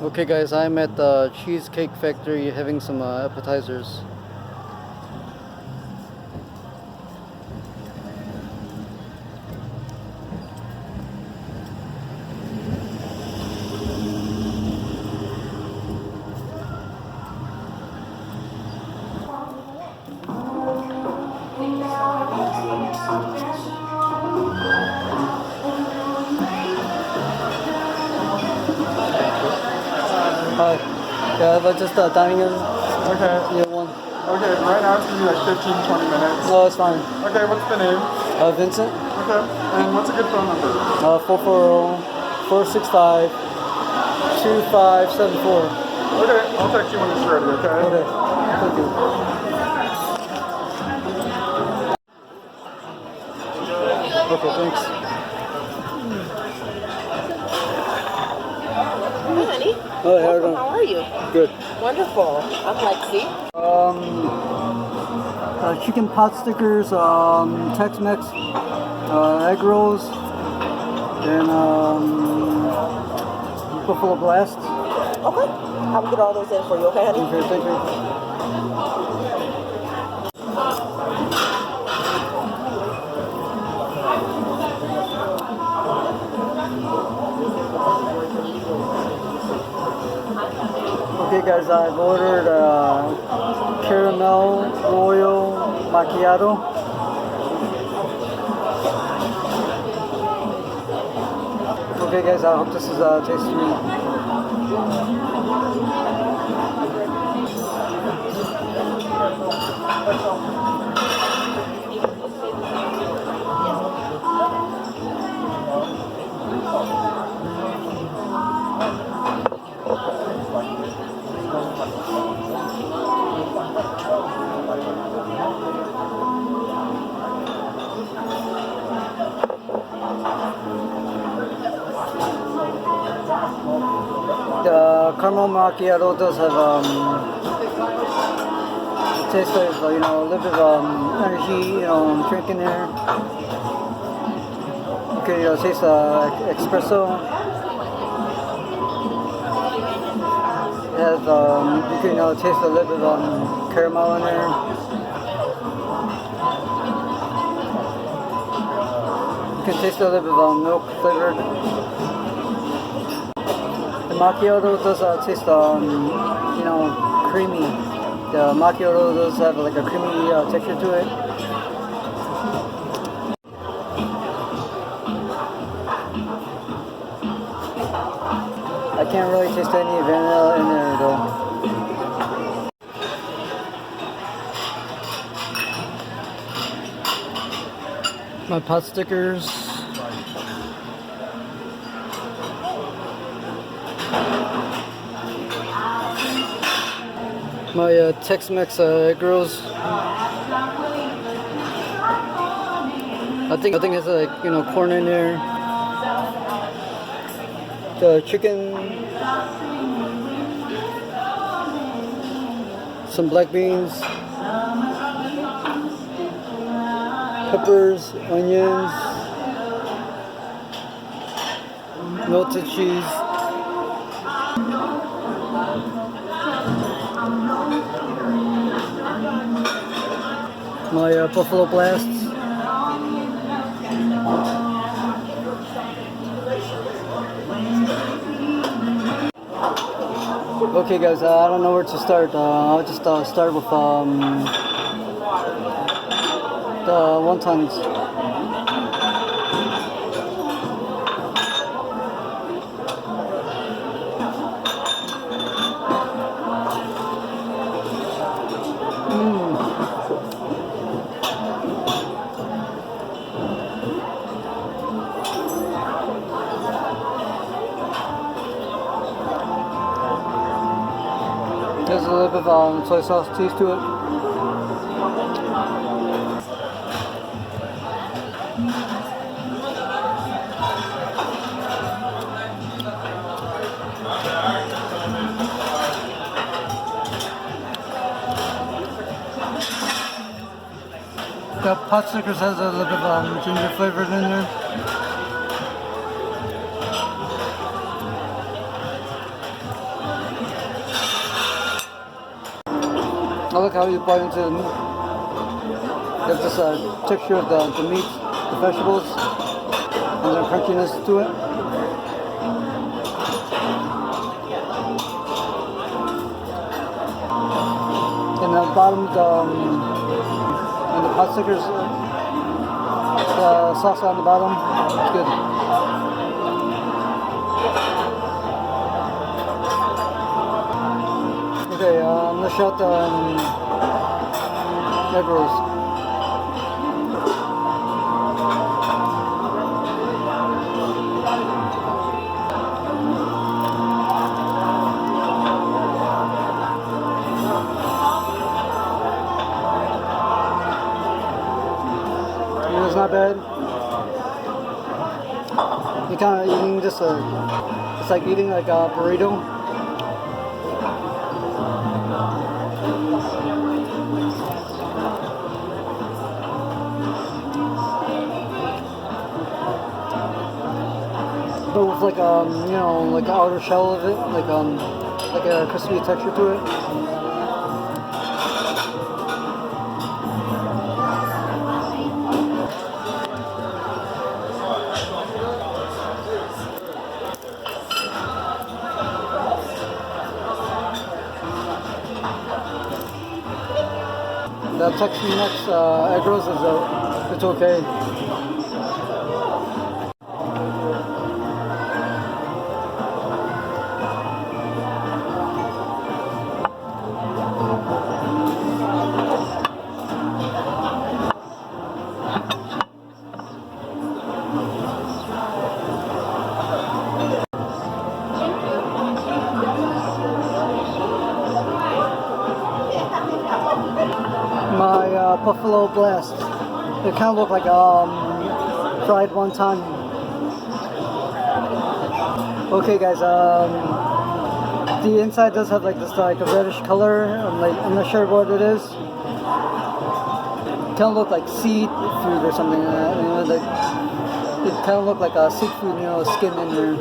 Okay guys, I'm at the Cheesecake Factory having some appetizers. Hi. Yeah, but just dining in. Okay. Yeah, one. Okay, right now it's gonna be like 15-20 minutes. No, it's fine. Okay, what's the name? Vincent. Okay, and what's a good phone number? 440-465-2574. Okay, I'll text you when it's ready, okay? Okay, thank you. Okay, thanks. Hi, honey. Oh, Welcome. How are you? Good. Wonderful. I'm Lexi. Chicken pot stickers, Tex-Mex, egg rolls, and Buffalo Blast. Okay. I'll get all those in for you, okay, honey? Okay, thank you. Okay guys, I've ordered caramel oil macchiato. Okay guys, I hope this is tasty. The caramel macchiato does have it tastes like a little bit of energy, drink in there. You can taste espresso. It has you can taste a little bit of caramel in there. You can taste a little bit of milk flavored. The macchiato does taste, creamy. The macchiato does have like a creamy texture to it. I can't really taste any vanilla in there though. My pot stickers. My Tex-Mex egg rolls. I think it has corn in there. The chicken, some black beans, peppers, onions, melted cheese. My Buffalo Blasts. Okay guys, I don't know where to start. I'll just start with the wontons. There's a little bit of soy sauce taste to it. The pot stickers has a little bit of ginger flavor in there. I like how you bite into the meat. There's this texture of the meat, the vegetables, and the crunchiness to it. And the bottom, and the pot stickers, the sauce on the bottom, it's good. Okay, let's shout the egg rolls. It's not bad. You're kind of eating just it's like eating like a burrito. But with like you know, like the outer shell of it, like a crispy texture to it. The Tex-Mex egg rolls it's okay. My Buffalo Blast. It kind of looked like fried wonton. Okay, guys. The inside does have like this like a reddish color. I'm not sure what it is. It kind of looked like seafood or something. You know, like it kind of looked like a seafood, you know, skin in there.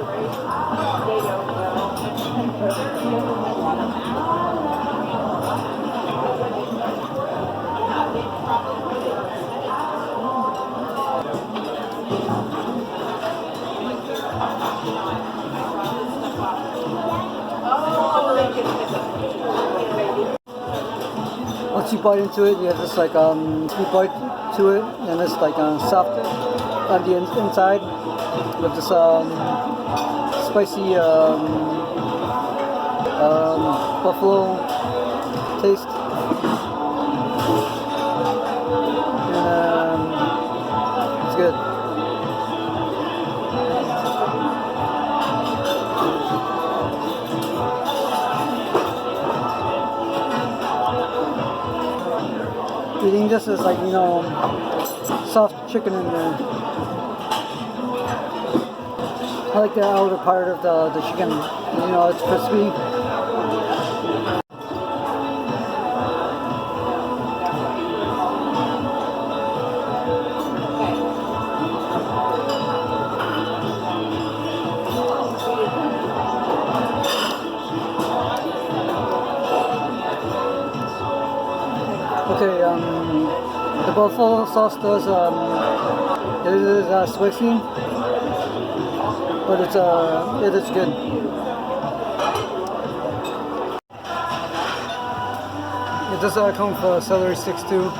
Once you bite into it, you have this like sweet bite to it, and it's like soft on the inside with this spicy buffalo taste. And it's good. Eating this is like, you know, soft chicken in there. I like the outer part of the chicken. You know, it's crispy. Okay, the buffalo sauce does, it is spicy, but it is good. It does come with celery sticks too.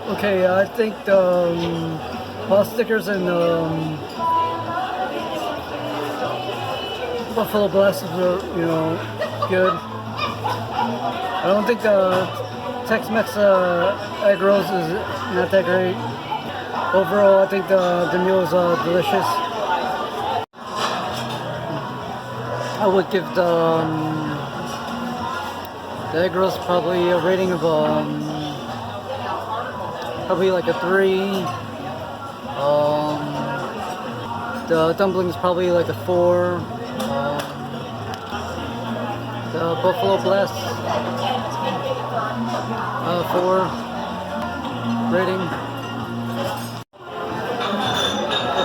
Okay, I think the pot stickers and Buffalo Blast are, you know, good. I don't think the Tex-Mex egg rolls is not that great. Overall, I think the meal is delicious. I would give the egg rolls probably a rating of probably like a 3. The dumplings probably like a 4. The Buffalo Blast 4 rating.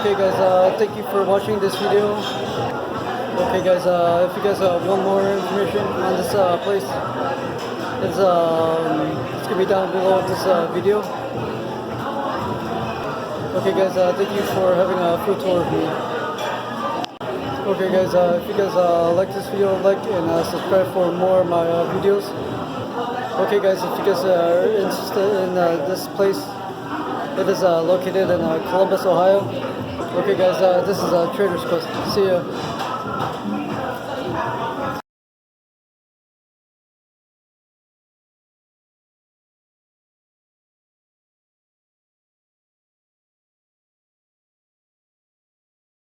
Okay guys, thank you for watching this video. Okay guys, if you guys want more information on this place, it's gonna be down below this video. Okay guys, thank you for having a food tour of me. Okay guys, if you guys like this video, like and subscribe for more of my videos. Okay guys, if you guys are interested in this place, it is located in Columbus, Ohio. Okay guys, this is Trader's Quest. See ya.